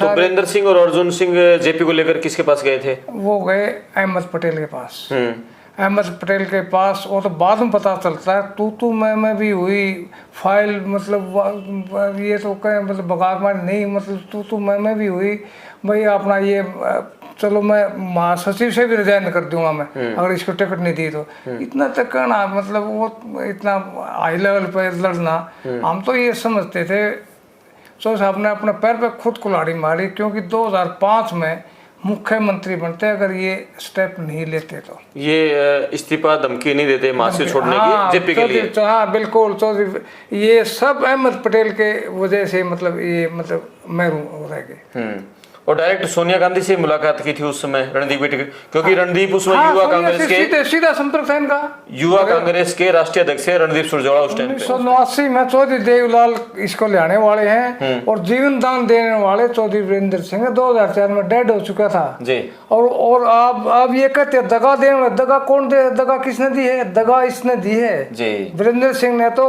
सारे। वीरेंद्र सिंह और अर्जुन सिंह जेपी को लेकर किसके पास गए थे? वो गए अहमद पटेल के पास। अहमद पटेल के पास, और तो बाद में पता चलता है तू मैं भी हुई फाइल, मतलब ये तो कहें मतलब बगार मार नहीं, मतलब तू मैं भी हुई भाई अपना ये चलो मैं महासचिव से भी रिजाइन कर दूंगा मैं अगर इसको टिकट नहीं दी तो। इतना तक करना, मतलब वो इतना हाई लेवल पे लड़ना, हम तो ये समझते थे तो साहब ने अपने पैर पे खुद कुल्हाड़ी मारी, क्योंकि 2005 में मुख्यमंत्री बनते अगर ये स्टेप नहीं लेते तो। ये इस्तीफा धमकी नहीं देते महासचिव छोड़ने की जेपी के लिए? हाँ बिल्कुल चौधरी, ये सब अहमद पटेल के वजह से मतलब ये मतलब महरूम रह गए। और डायरेक्ट सोनिया गांधी से मुलाकात की थी उस समय रणदीप की टिकट, क्योंकि रणदीप उसमें युवा कांग्रेस के सीधा संपर्क था इनका, युवा कांग्रेस के राष्ट्रीय अध्यक्ष है रणदीप सुरजेवाला उस टाइम पे। 1989 में चौधरी देवलाल इसको ले वाले हैं और जीवन दान देने वाले चौधरी वीरेंद्र सिंह 2004 में डेड हो चुका था जी। और आप ये कहते हैं दगा देने वाले, दगा कौन दे, दगा किसने दी है? दगा इसने दी है जी, वीरेंद्र सिंह ने तो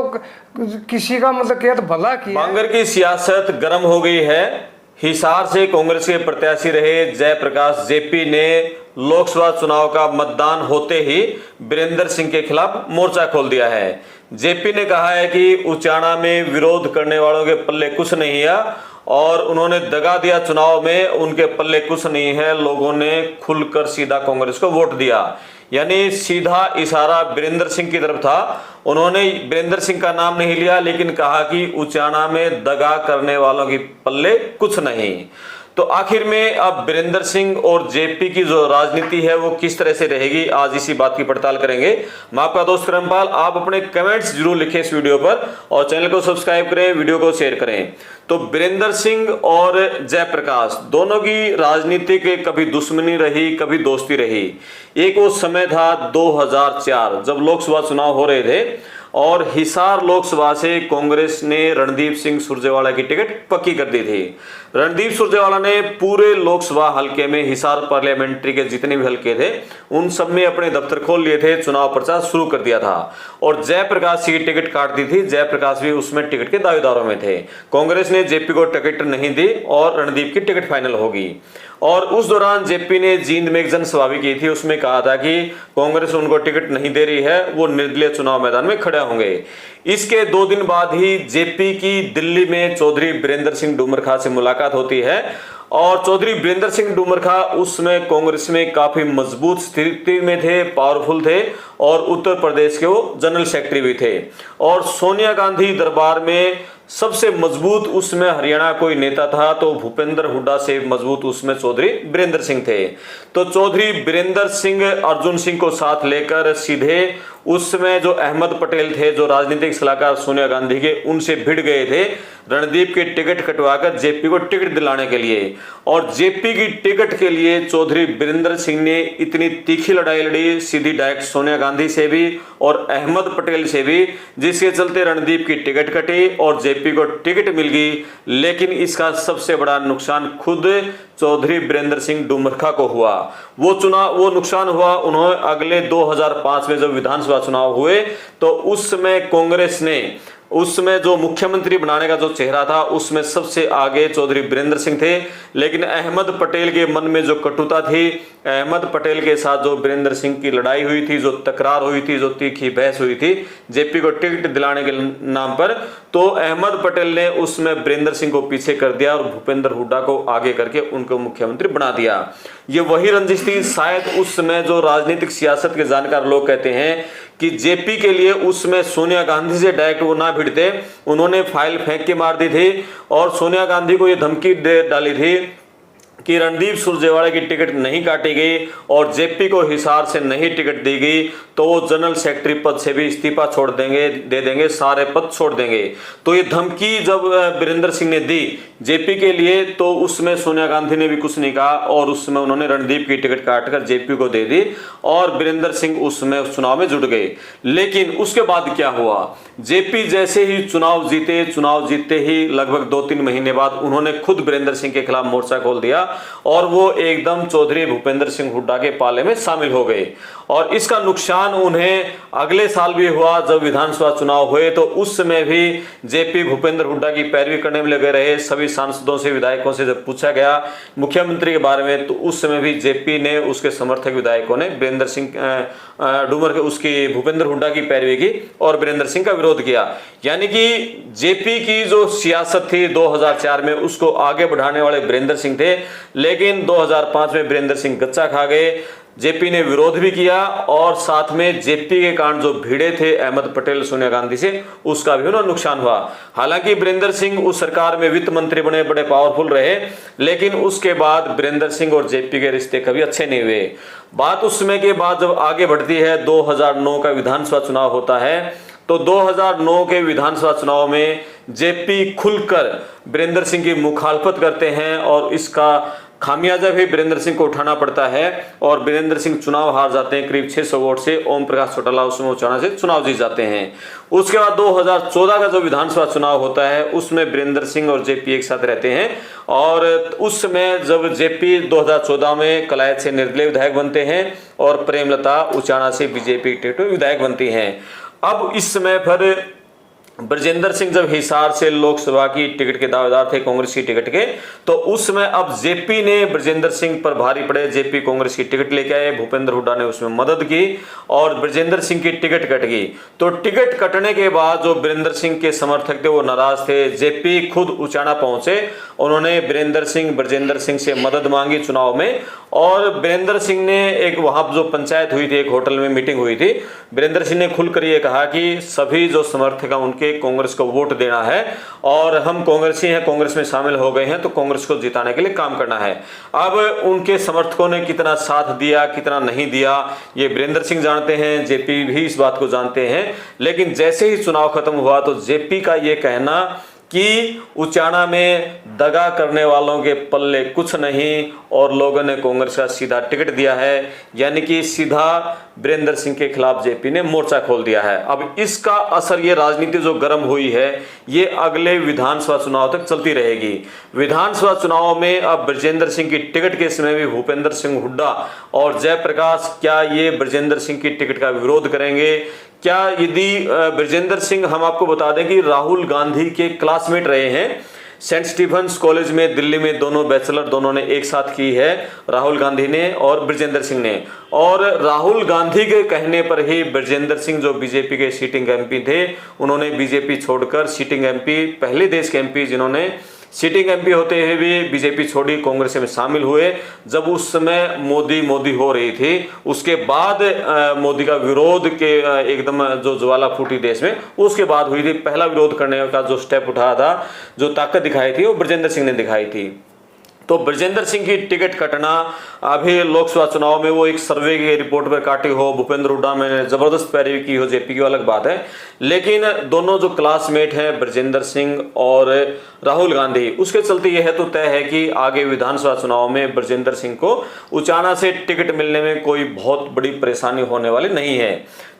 किसी का मतलब क्या भला किया। बांगर की सियासत गर्म हो गई है। हिसार से कांग्रेस के प्रत्याशी रहे जयप्रकाश जेपी ने लोकसभा चुनाव का मतदान होते ही वीरेंद्र सिंह के खिलाफ मोर्चा खोल दिया है। जेपी ने कहा है कि उचाना में विरोध करने वालों के पल्ले कुछ नहीं है और उन्होंने दगा दिया, चुनाव में उनके पल्ले कुछ नहीं है, लोगों ने खुलकर सीधा कांग्रेस को वोट दिया। यानी सीधा इशारा वीरेंद्र सिंह की तरफ था। उन्होंने वीरेंद्र सिंह का नाम नहीं लिया, लेकिन कहा कि उचाना में दगा करने वालों की पल्ले कुछ नहीं। तो आखिर में अब वीरेंद्र सिंह और जेपी की जो राजनीति है वो किस तरह से रहेगी, आज इसी बात की पड़ताल करेंगे। मैं आपका दोस्त करमपाल, आप अपने कमेंट्स जरूर लिखें इस वीडियो पर और चैनल को सब्सक्राइब करें, वीडियो को शेयर करें। तो वीरेंद्र सिंह और जयप्रकाश दोनों की राजनीति के कभी दुश्मनी रही, कभी दोस्ती रही। एक वो समय था 2004 जब लोकसभा चुनाव हो रहे थे और हिसार लोकसभा से कांग्रेस ने रणदीप सिंह सुरजेवाला की टिकट पक्की कर दी थी। रणदीप सुरजेवाला ने पूरे लोकसभा हलके में, हिसार पार्लियामेंट्री के जितने भी हलके थे उन सब में अपने दफ्तर खोल लिए थे, चुनाव प्रचार शुरू कर दिया था और जयप्रकाश की टिकट काट दी थी। जयप्रकाश भी उसमें टिकट के दावेदारों में थे। कांग्रेस ने जेपी को टिकट नहीं दी और रणदीप की टिकट फाइनल होगी। और उस दौरान जेपी ने जींद में एक जनसभा भी की थी, उसमें कहा था कि कांग्रेस उनको टिकट नहीं दे रही है, वो निर्दलीय चुनाव मैदान में खड़े होंगे। इसके 2 दिन बाद ही जेपी की दिल्ली में चौधरी वीरेंद्र सिंह डूमरखा से मुलाकात होती है और चौधरी वीरेंद्र सिंह डूमरखा उसमें कांग्रेस में काफी मजबूत स्थिति में थे, पावरफुल थे और उत्तर प्रदेश के वो जनरल सेक्रेटरी भी थे। और सोनिया गांधी दरबार में सबसे मजबूत उसमें हरियाणा कोई नेता था तो भूपेंद्र हुड्डा से मजबूत उसमें चौधरी वीरेंद्र सिंह थे। तो चौधरी वीरेंद्र सिंह अर्जुन सिंह को साथ लेकर सीधे उसमें जो अहमद पटेल थे, जो राजनीतिक सलाहकार सोनिया गांधी के, उनसे भिड़ गए थे रणदीप की टिकट कटवाकर जेपी को टिकट दिलाने के लिए। और जेपी की टिकट के लिए चौधरी वीरेंद्र सिंह ने इतनी तीखी लड़ाई लड़ी, सीधी डायरेक्ट सोनिया गांधी से भी और अहमद पटेल से भी, जिसके चलते रणदीप की टिकट कटी और जेपी को टिकट मिल गई। लेकिन इसका सबसे बड़ा नुकसान खुद चौधरी वीरेंद्र सिंह डूमरखा को हुआ। वो नुकसान हुआ उन्होंने अगले 2005 में जब विधानसभा चुनाव हुए तो उस समय कांग्रेस ने उसमें जो मुख्यमंत्री बनाने का जो चेहरा था उसमें सबसे आगे चौधरी वीरेंद्र सिंह थे। लेकिन अहमद पटेल के मन में जो कटुता थी, अहमद पटेल के साथ जो वीरेंद्र सिंह की लड़ाई हुई थी, जो तकरार हुई थी, जो तीखी बहस हुई थी जेपी को टिकट दिलाने के नाम पर, तो अहमद पटेल ने उसमें वीरेंद्र सिंह को पीछे कर दिया और भूपेंद्र हुड्डा को आगे करके उनको मुख्यमंत्री बना दिया। ये वही रंजिश थी। शायद उस समय जो राजनीतिक सियासत के जानकार लोग कहते हैं कि जेपी के लिए उसमें सोनिया गांधी से डायरेक्ट वो ना भिड़ते, उन्होंने फाइल फेंक के मार दी थी और सोनिया गांधी को ये धमकी दे डाली थी कि रणदीप सुरजेवाला की टिकट नहीं काटी गई और जेपी को हिसार से नहीं टिकट दी गई तो वो जनरल सेक्रेटरी पद से भी इस्तीफा छोड़ देंगे, दे देंगे, सारे पद छोड़ देंगे। तो ये धमकी जब वीरेंद्र सिंह ने दी जेपी के लिए तो उसमें सोनिया गांधी ने भी कुछ नहीं कहा और उसमें उन्होंने रणदीप की टिकट काटकर जेपी को दे दी और वीरेंद्र सिंह उसमें उस चुनाव में जुड़ गए। लेकिन उसके बाद क्या हुआ, जेपी जैसे ही चुनाव जीते ही लगभग 2-3 महीने बाद उन्होंने खुद वीरेंद्र सिंह के खिलाफ मोर्चा खोल दिया और वो एकदम चौधरी भूपेंद्र सिंह हुड्डा के पाले में शामिल हो गए। और इसका नुकसान उन्हें अगले साल भी हुआ। जब विधानसभा चुनाव हुए तो उस समय भी जेपी भूपेंद्र हुड्डा की पैरवी करने में लगे रहे। सभी सांसदों से, विधायकों से जब पूछा गया मुख्यमंत्री के बारे में, तो उस समय भी जेपी ने, उसके समर्थक विधायकों ने वीरेंद्र सिंह डूमर के, उसकी भूपेंद्र हुड्डा की पैरवी की और वीरेंद्र सिंह का विरोध किया। यानी कि जेपी की जो सियासत थी 2004 में, उसको आगे बढ़ाने वाले वीरेंद्र सिंह थे, लेकिन 2005 में वीरेंद्र सिंह गच्चा खा गए। जेपी ने विरोध भी किया और साथ में जेपी के कारण जो भिड़े थे अहमद पटेल, सोनिया गांधी से, उसका भी उन्हें नुकसान हुआ। हालांकि वीरेंद्र सिंह उस सरकार में वित्त मंत्री बने, बड़े पावरफुल रहे, लेकिन उसके बाद वीरेंद्र सिंह और जेपी के रिश्ते कभी अच्छे नहीं हुए। बात उस समय के बाद जब आगे बढ़ती है, 2009 का विधानसभा चुनाव होता है, तो 2009 के विधानसभा चुनाव में जेपी खुलकर वीरेंद्र सिंह की मुखालफत करते हैं और इसका खामियाजा भी वीरेंद्र सिंह को उठाना पड़ता है और वीरेंद्र सिंह चुनाव हार जाते हैं करीब 600 वोट से। ओम प्रकाश चौटाला उसमें उचाना से चुनाव जीत जाते हैं। उसके बाद 2014 का जो विधानसभा चुनाव होता है, उसमें वीरेंद्र सिंह और जेपी एक साथ रहते हैं और उस समय जब जेपी 2014 में कलायत से निर्दलीय विधायक बनते हैं और प्रेमलता उचाना से बीजेपी टिकट विधायक बनती हैं। अब इस समय पर ब्रजेंद्र सिंह जब हिसार से लोकसभा की टिकट के दावेदार थे, कांग्रेस की टिकट के, तो उस समय अब जेपी ने ब्रजेंद्र सिंह पर भारी पड़े। जेपी कांग्रेस की टिकट लेके आए, भूपेंद्र हुड्डा ने उसमें मदद की और ब्रजेंद्र सिंह की टिकट कट गई। तो टिकट कटने के बाद जो वीरेंद्र सिंह के समर्थक थे वो नाराज थे। जेपी खुद उचाना पहुंचे, उन्होंने वीरेंद्र सिंह, ब्रजेंद्र सिंह से मदद मांगी चुनाव में और वीरेंद्र सिंह ने एक, वहां जो पंचायत हुई थी, एक होटल में मीटिंग हुई थी, वीरेंद्र सिंह ने खुलकर ये कहा कि सभी जो समर्थक हैं उनके कांग्रेस को वोट देना है और हम कांग्रेसी हैं, कांग्रेस में शामिल हो गए हैं, तो कांग्रेस को जिताने के लिए काम करना है। अब उनके समर्थकों ने कितना साथ दिया, कितना नहीं दिया, ये वीरेंद्र सिंह जानते हैं, जेपी भी इस बात को जानते हैं। लेकिन जैसे ही चुनाव खत्म हुआ तो जेपी का ये कहना कि उचाना में दगा करने वालों के पल्ले कुछ नहीं और लोगों ने कांग्रेस का सीधा टिकट दिया है, यानी कि सीधा वीरेंद्र सिंह के खिलाफ जेपी ने मोर्चा खोल दिया है। अब इसका असर, ये राजनीति जो गर्म हुई है, ये अगले विधानसभा चुनाव तक चलती रहेगी। विधानसभा चुनाव में अब ब्रजेंद्र सिंह की टिकट के समय भी भूपेंद्र सिंह हुड्डा और जयप्रकाश, क्या ये ब्रजेंद्र सिंह की टिकट का विरोध करेंगे? क्या यदि ब्रजेंद्र सिंह, हम आपको बता दें कि राहुल गांधी के क्लासमेट रहे हैं, सेंट स्टीफेंस कॉलेज में दिल्ली में दोनों बैचलर दोनों ने एक साथ की है, राहुल गांधी ने और ब्रजेंद्र सिंह ने। और राहुल गांधी के कहने पर ही ब्रजेंद्र सिंह जो बीजेपी के सिटिंग एमपी थे, उन्होंने बीजेपी छोड़कर सिटिंग एमपी, पहले देश के एमपी जिन्होंने सिटिंग एमपी होते हुए भी बीजेपी छोड़ी, कांग्रेस में शामिल हुए। जब उस समय मोदी हो रही थी, उसके बाद मोदी का विरोध के एकदम जो ज्वाला फूटी देश में, उसके बाद हुई थी। पहला विरोध करने का जो स्टेप उठाया था, जो ताकत दिखाई थी, वो ब्रजेंद्र सिंह ने दिखाई थी। तो ब्रजेंद्र सिंह की टिकट कटना, अभी लोकसभा चुनाव में वो एक सर्वे की रिपोर्ट पर काटी हो, भूपेंद्र हुड्डा में जबरदस्त पैरवी की हो जेपी की, अलग बात है। लेकिन दोनों जो क्लासमेट हैं ब्रजेंद्र सिंह और राहुल गांधी, उसके चलते यह तो तय है कि आगे विधानसभा चुनाव में ब्रजेंद्र सिंह को उचाना से टिकट मिलने में कोई बहुत बड़ी परेशानी होने वाली नहीं है।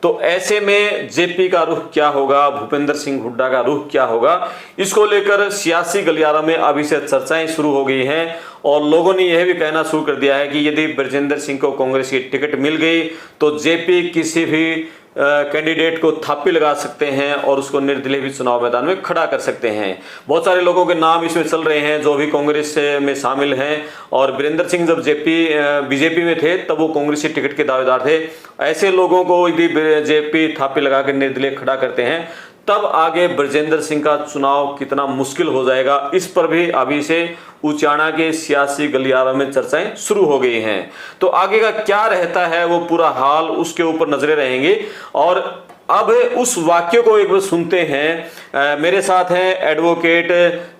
तो ऐसे में जेपी का रुख क्या होगा, भूपेंद्र सिंह हुड्डा का रुख क्या होगा, इसको लेकर सियासी गलियारों में अभी से चर्चाएं शुरू हो गई हैं और लोगों ने यह भी कहना शुरू कर दिया है कि यदि ब्रजेंद्र सिंह को कांग्रेस की टिकट मिल गई तो जेपी किसी भी कैंडिडेट को थापी लगा सकते हैं और उसको निर्दलीय भी चुनाव मैदान में खड़ा कर सकते हैं। बहुत सारे लोगों के नाम इसमें चल रहे हैं जो भी कांग्रेस में शामिल हैं और वीरेंद्र सिंह जब बीजेपी में थे तब वो कांग्रेस की टिकट के दावेदार थे। ऐसे लोगों को यदि जेपी थापी लगा कर निर्दलीय खड़ा करते हैं, तब आगे ब्रजेंद्र सिंह का चुनाव कितना मुश्किल हो जाएगा, इस पर भी अभी से उचाना के सियासी गलियारों में चर्चाएं शुरू हो गई हैं। तो आगे का क्या रहता है वो पूरा हाल, उसके ऊपर नजरें रहेंगी। और अब उस वाक्य को एक बार सुनते हैं। मेरे साथ हैं एडवोकेट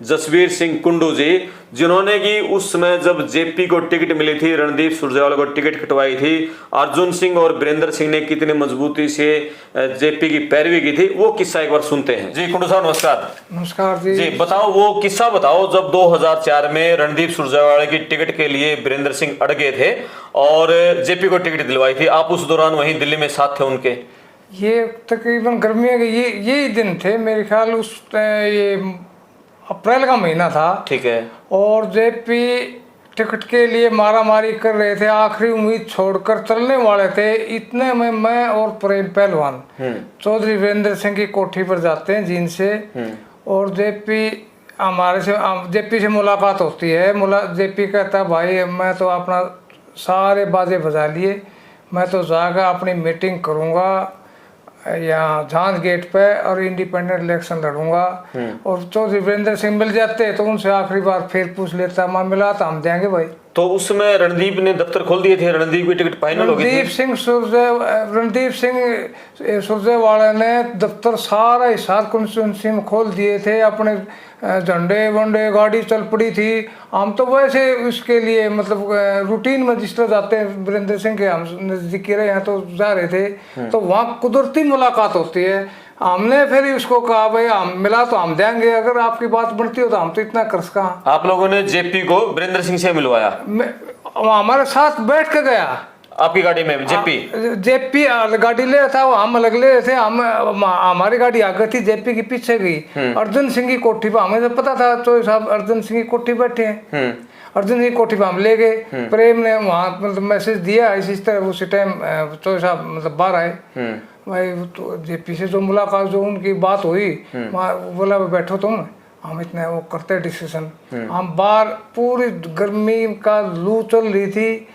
जसवीर सिंह कुंडू जी, जिन्होंने कि उस समय जब जेपी को टिकट मिली थी, रणदीप सुरजेवाला को टिकट कटवाई थी, अर्जुन सिंह और वीरेंद्र सिंह ने कितनी मजबूती से जेपी की पैरवी की थी, वो किस्सा एक बार सुनते हैं। जी कुंडू साहब नमस्कार। नमस्कार जी। जी बताओ, वो किस्सा बताओ जब 2004 में रणदीप सुरजेवाला की टिकट के लिए वीरेंद्र सिंह अड़ गए थे और जेपी को टिकट दिलवाई थी, आप उस दौरान वहीं दिल्ली में साथ थे उनके? ये तकरीबन गर्मियों के यही दिन थे मेरे ख्याल, उस ये अप्रैल का महीना था। ठीक है। और जेपी टिकट के लिए मारामारी कर रहे थे, आखिरी उम्मीद छोड़कर चलने वाले थे, इतने में मैं और प्रेम पहलवान चौधरी वीरेंद्र सिंह की कोठी पर जाते हैं जींद से, और जेपी से मुलाकात होती है। जेपी कहता है भाई मैं तो अपना सारे बाजे बजा लिए, मैं तो जाकर अपनी मीटिंग करूँगा यहाँ झांझ गेट पे और इंडिपेंडेंट इलेक्शन लड़ूंगा। और चौधरी वीरेंद्र सिंह मिल जाते तो उनसे आखिरी बार फिर पूछ लेता, मां मिला तो हम देंगे भाई। तो उस समय रणदीप ने दफ्तर खोल दिए थे, रणदीप की टिकट फाइनल हो गई थी। रणदीप सिंह सुरजेवाला ने दफ्तर सारा हिसार कॉन्स्टिट्यूंसी में खोल दिए थे, अपने झंडे वंडे गाड़ी चल पड़ी थी। हम तो वैसे उसके लिए मतलब रूटीन में जिस तरह जाते हैं वीरेंद्र सिंह के, हम नजदीकी रहे हैं तो जा रहे थे, तो वहाँ कुदरती मुलाकात होती है। हमने फिर उसको कहा भाई हम मिला तो हम देंगे, अगर आपकी बात बनती हो तो हम तो इतना कर सका। आप लोगों ने जेपी को वीरेंद्र सिंह से मिलवाया? हमारे साथ बैठ के गया आपकी गाड़ी में जेपी गाड़ी ले था, हम अलग ले थे। हमारी गाड़ी आगे थी, जेपी की पीछे गई। अर्जुन सिंह की कोठी पर हमें तो पता था तो साहब अर्जुन सिंह की कोठी बैठे हैं, अर्जुन सिंह की कोठी पर हम ले गए। प्रेम ने वहाँ मतलब मैसेज दिया इसी तरह, उसी टाइम तो साहब मतलब बाहर आए भाई, तो जेपी से जो मुलाकात जो उनकी बात हुई, बोला बैठो तुम, हम इतने वो करते डिस्कशन। हम बाहर पूरी गर्मी का लू चल रही थी,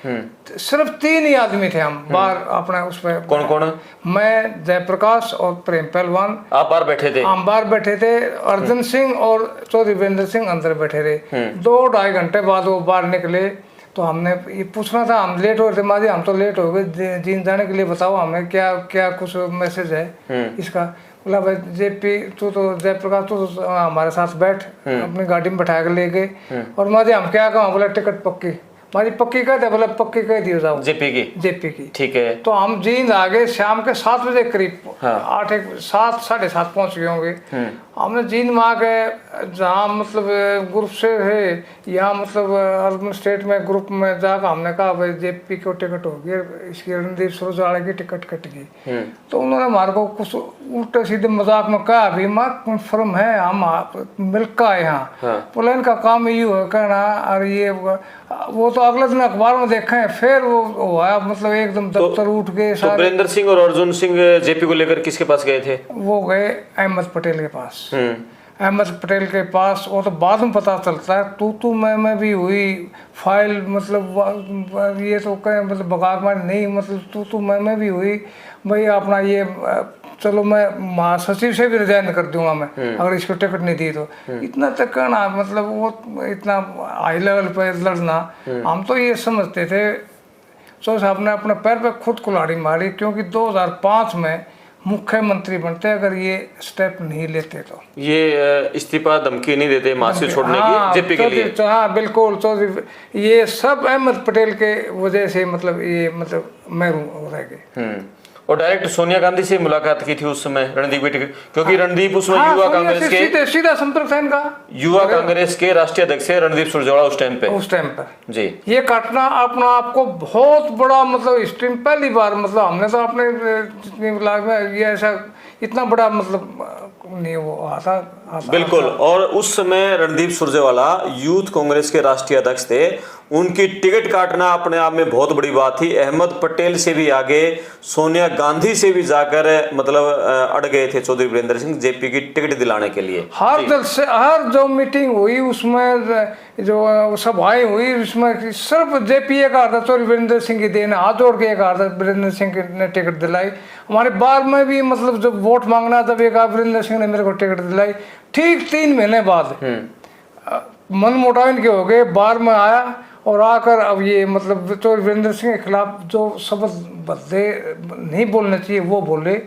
सिर्फ 3 ही आदमी थे हम बाहर अपना उस पर। कौन कौन? मैं, जयप्रकाश और प्रेम पहलवान। आप बाहर बैठे थे? हम बाहर बैठे थे, अर्जुन सिंह और चौधरी वीरेंद्र सिंह अंदर बैठे रहे। 2-2.5 घंटे बाद वो बाहर निकले तो हमने ये पूछना था, हम लेट हो रहे थे माजी, हम तो लेट हो गए जींद जाने के लिए, बताओ हमें क्या क्या कुछ मैसेज है इसका। बोला भाई जेपी तू तो जयप्रकाश तू तो हमारे साथ बैठ, अपनी गाड़ी में बैठा कर ले गए। और माजी हम क्या कहा, बोला टिकट पक्की। माजी पक्की कहते, बोला पक्की कह दियो जाओ। जेपी की ठीक है। तो हम जींद आ गए शाम के 7 बजे करीब, 7-7:30 पहुंच गए होंगे। हमने जींद में आ गए, जहाँ मतलब ग्रुप से है यहाँ मतलब अर्बन स्टेट में ग्रुप में जाकर हमने कहा भाई जेपी को टिकट हो गई, इसकी रणदीप सुरजेवाला की टिकट कट गई। तो उन्होंने हमारे को कुछ उल्टे सीधे मजाक में कहा, अभी माँ कन्फर्म है, हम मिलकर आए यहाँ। बोला इनका काम यू है कहना, और ये वो तो अगले दिन अखबार में देखे, फिर वो आया मतलब एकदम दफ्तर उठ गए। तो वीरेंद्र सिंह और अर्जुन सिंह जेपी को लेकर किसके पास गए थे? वो गए अहमद पटेल के पास। अहमद पटेल के पास, वो तो बाद में पता चलता है, तू मैं भी हुई फाइल, मतलब ये तो कहें मतलब बगावत नहीं, मतलब तू मैं भी हुई भाई अपना ये, चलो मैं महासचिव से भी रिजाइन कर दूंगा मैं अगर इसको टिकट नहीं दी तो। इतना तक कहना मतलब वो इतना हाई लेवल पे लड़ना, हम तो ये समझते थे तो साहब ने अपने पैर पे खुद कुल्हाड़ी मारी, क्योंकि 2005 में मुख्यमंत्री बनते अगर ये स्टेप नहीं लेते तो। ये इस्तीफा धमकी नहीं देते महासचिव छोड़ने की जेपी के लिए? हाँ बिल्कुल, चौधरी ये सब अहमद पटेल के वजह से मतलब ये मतलब महरूम रह गए। और डायरेक्ट सोनिया गांधी से मुलाकात की थी उस समय रणदीप की, क्योंकि रणदीप उसमें युवा कांग्रेस के सीधा संपर्क था इनका, युवा कांग्रेस के राष्ट्रीय अध्यक्ष रणदीप सुरजेवाला उस टाइम पे जी। ये घटना अपना आपको बहुत बड़ा मतलब हिस्ट्री में पहली बार, मतलब हमने तो अपने जितनी लाइफ में ये ऐसा इतना बड़ा मतलब नहीं वो आता। बिल्कुल। और उस समय रणदीप सुरजेवाला यूथ कांग्रेस के राष्ट्रीय अध्यक्ष थे, उनकी टिकट काटना अपने आप में बहुत बड़ी बात थी। अहमद पटेल से भी आगे सोनिया गांधी से भी जाकर मतलब अड़ गए थे चौधरी वीरेंद्र सिंह जेपी की टिकट दिलाने के लिए। हर जो मीटिंग हुई उसमें जो सभाएं हुई उसमें सिर्फ जेपी का था, चौधरी वीरेंद्र सिंह की देन, हाथ जोड़ के कहा था वीरेंद्र सिंह ने टिकट दिलाई। हमारे बार में भी मतलब जब वोट मांगना तब एक वीरेंद्र सिंह ने मेरे को टिकट दिलाई। ठीक 3 महीने बाद मन मुटाव इनके हो गए, बार में आया और आकर अब ये मतलब चौधरी वीरेंद्र सिंह के खिलाफ जो शब्द बदले नहीं बोलने चाहिए वो बोले।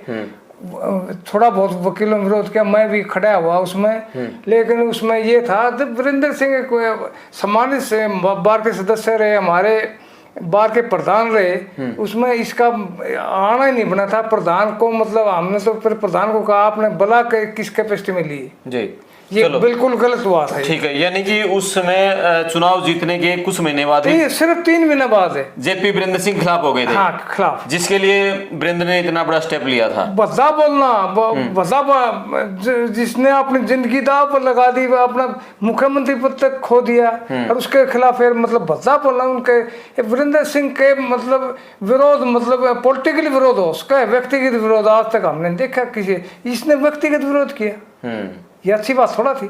थोड़ा बहुत वकीलों ने विरोध किया, मैं भी खड़ा हुआ उसमें, लेकिन उसमें ये था जब वीरेंद्र सिंह कोई सम्मानित से बार के सदस्य रहे, हमारे बार के प्रधान रहे, उसमें इसका आना ही नहीं बना था प्रधान को। मतलब हमने तो फिर प्रधान को कहा आपने भला किस कैपेसिटी में लिए जी, ये बिल्कुल गलत बात है। ठीक है, यानी कि उस समय चुनाव जीतने के कुछ महीने बाद ही, सिर्फ 3 महीने बाद है, जेपी वीरेंद्र सिंह खिलाफ हो गए थे। हाँ, खिलाफ, जिसके लिए वीरेंद्र ने इतना बड़ा स्टेप लिया था। वजह बोलना, जिसने अपनी जिंदगी दांव पर लगा दी, वह अपना मुख्यमंत्री पद तक खो दिया, और उसके खिलाफ फिर मतलब वजह बोलना, उनके वीरेंद्र सिंह के मतलब विरोध, मतलब पॉलिटिकली विरोध हो, उसका व्यक्तिगत विरोध आज तक हमने देखा किसी, इसने व्यक्तिगत विरोध किया, ये अच्छी बात थोड़ा थी।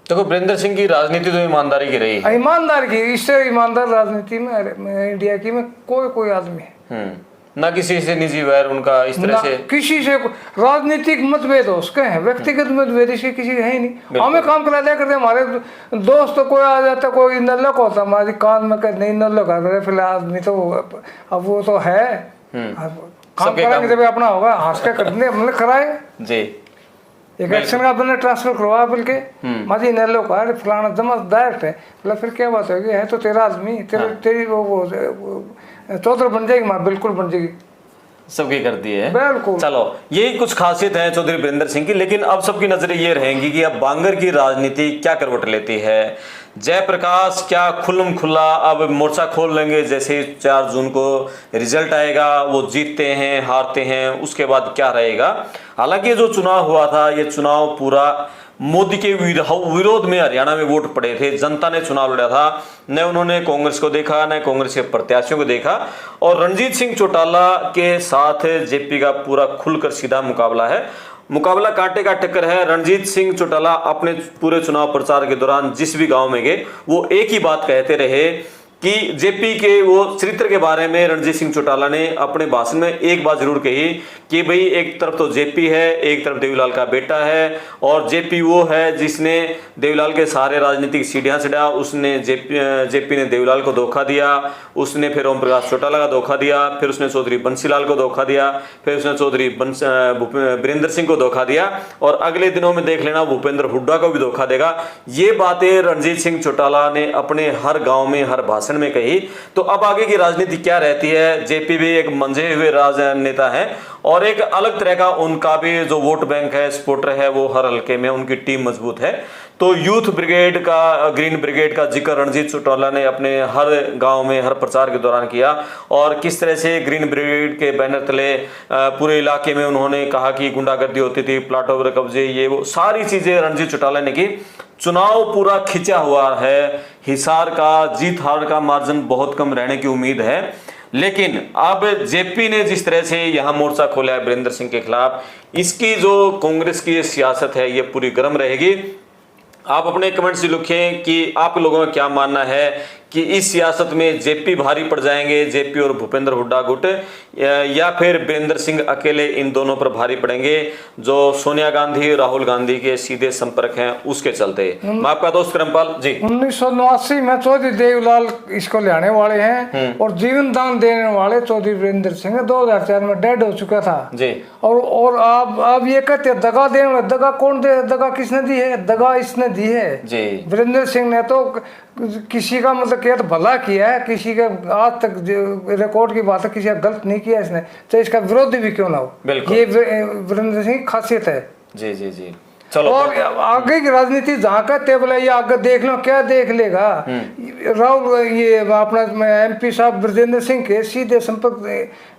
देखो वीरेंद्र सिंह की राजनीति तो ईमानदारी की रही है, ईमानदार की, इससे ईमानदार राजनीति में इंडिया की में कोई आदमी है, ना किसी से निजी वैर उनका इस तरह से, किसी से राजनीतिक मतभेद हो उसके हैं, व्यक्तिगत मतभेद इसके किसी है ही नहीं। हमें काम करा दिया करते, हमारे दोस्त तो कोई आ जाता, कोई नल्लक होता हमारी कान में कह नहीं नल्लक आ, फिलहाल आदमी तो अब वो तो है, काम कराएंगे जब अपना होगा, हंस के करने हमने कराए जी। एक एक्शन का अपने ट्रांसफर करवा बल्कि माजी नल्लो का फलाना जमा डायरेक्ट है, मतलब फिर क्या बात होगी, है तो तेरा आदमी, तेरी वो चौधरी बन जाएगी, माँ बिल्कुल बन जाएगी, सबकी करती है बिल्कुल। चलो, यही कुछ खासियत है चौधरी वीरेंद्र सिंह की, लेकिन अब सबकी नजरें ये रहेंगी कि अब बांगर की राजनीति क्या करवट लेती है। जयप्रकाश क्या खुल्लम खुल्ला अब मोर्चा खोल लेंगे, जैसे 4 जून को रिजल्ट आएगा, वो जीतते हैं हारते हैं, उसके बाद क्या रहेगा। हालांकि जो चुनाव हुआ था, ये चुनाव पूरा मोदी के विरोध में हरियाणा में वोट पड़े थे, जनता ने चुनाव लड़ा था, न उन्होंने कांग्रेस को देखा, न कांग्रेस के प्रत्याशियों को देखा, और रणजीत सिंह चौटाला के साथ जेपी का पूरा खुलकर सीधा मुकाबला है, मुकाबला कांटे का टक्कर है। रणजीत सिंह चौटाला अपने पूरे चुनाव प्रचार के दौरान जिस भी गांव में गए, वो एक ही बात कहते रहे कि जेपी के वो चरित्र के बारे में रणजीत सिंह चौटाला ने अपने भाषण में एक बात जरूर कही कि भाई एक तरफ तो जेपी है, एक तरफ देवीलाल का बेटा है, और जेपी वो है जिसने देवीलाल के सारे राजनीतिक सीढ़ियां चढ़ा, उसने जेपी ने देवीलाल को धोखा दिया, उसने फिर ओम प्रकाश चौटाला का धोखा दिया, फिर उसने चौधरी बंसीलाल को धोखा दिया, फिर उसने चौधरी वीरेंद्र सिंह को धोखा दिया, और अगले दिनों में देख लेना भूपेंद्र हुड्डा को भी धोखा देगा। ये बातें रणजीत सिंह चौटाला ने अपने हर गाँव में हर भाषण में कही। तो अब आगे की राजनीति क्या रहती है। जेपी भी एक मंझे हुए राजनेता है, और एक अलग तरह का उनका भी जो वोट बैंक है, सपोर्टर है, वो हर हल्के में उनकी टीम मजबूत है। तो यूथ ब्रिगेड का, ग्रीन ब्रिगेड का जिक्र रणजीत चौटाला ने अपने हर गांव में हर प्रचार के दौरान किया, और किस तरह से ग्रीन ब्रिगेड के बैनर तले पूरे इलाके में उन्होंने कहा कि गुंडागर्दी होती थी, प्लाटों पर कब्जे, ये वो सारी चीजें रणजीत चौटाला ने की। चुनाव पूरा खिंचा हुआ है, हिसार का जीत हार का मार्जिन बहुत कम रहने की उम्मीद है, लेकिन अब जेपी ने जिस तरह से यहां मोर्चा खोला है वीरेंद्र सिंह के खिलाफ, इसकी जो कांग्रेस की सियासत है ये पूरी गर्म रहेगी। आप अपने कमेंट से लिखें कि आप लोगों का क्या मानना है कि इस सियासत में जेपी भारी पड़ जाएंगे, जेपी और भूपेंद्र हुड्डा गुट, या फिर वीरेंद्र सिंह अकेले इन दोनों पर भारी पड़ेंगे, जो सोनिया गांधी राहुल गांधी के सीधे संपर्क हैं उसके चलते। मैं आपका दोस्त करमपाल जी। 1989 में चौधरी देवीलाल इसको लाने वाले हैं, और जीवन दान देने वाले चौधरी वीरेंद्र सिंह 2004 में डेड हो चुका था जी। और आप ये कहते हैं दगा देने वाले, दगा कौन दे, दगा किसने दी है, दगा इसने दी है जी। वीरेंद्र सिंह ने तो किसी का मतलब क्या तो भला किया है, किसी का आज तक रिकॉर्ड की बात है, किसी का गलत नहीं किया इसने, चाहे इसका विरोधी भी क्यों ना हो, ये वीरेंद्र सिंह की खासियत है जी जी जी। चलो, और आगे की राजनीति जहाँ का टेबल है, ये आगे देख लो, क्या देख लेगा। राहुल ये अपना एमपी साहब ब्रजेंद्र सिंह के सीधे संपर्क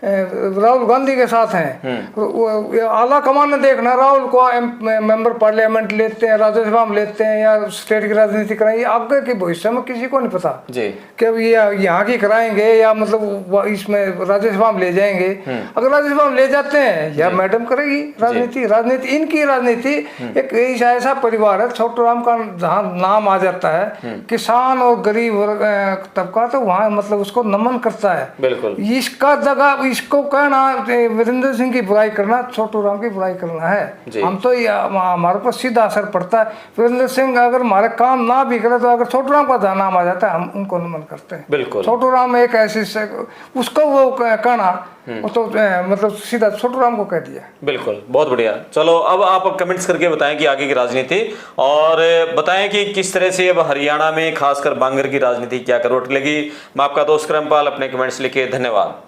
राहुल गांधी के साथ हैं। आला कमान में देखना, राहुल को मेंबर पार्लियामेंट लेते हैं, राज्यसभा में लेते हैं, या स्टेट की राजनीति कराएंगे, आगे के भविष्य में किसी को नहीं पता जी कि ये यहाँ की कराएंगे या मतलब इसमें राज्यसभा में ले जाएंगे। अगर राज्यसभा में ले जाते हैं या मैडम करेगी राजनीति इनकी राजनीति। एक ऐसा परिवार है छोटू राम का, जहाँ नाम आ जाता है किसान और गरीब तबका, तो वहाँ मतलब उसको नमन करता है बिल्कुल। इसका जगह इसको कहना वीरेंद्र सिंह की बुराई करना, छोटू राम की बुराई करना है। हम तो हमारे पर सीधा असर पड़ता है। वीरेंद्र सिंह अगर हमारे काम ना भी करे, तो अगर छोटू राम का नाम आ जाता है हम उनको नमन करते हैं बिल्कुल। छोटू राम एक ऐसी उसको वो कहना तो मतलब सीधा छोटू राम को कह दिया बिल्कुल। बहुत बढ़िया। चलो, अब आप कमेंट्स करके बताएं कि आगे की राजनीति, और बताएं कि किस तरह से अब हरियाणा में खासकर बांगर की राजनीति क्या करवट लेगी। मैं आपका दोस्त करमपाल, अपने कमेंट्स लिखे। धन्यवाद।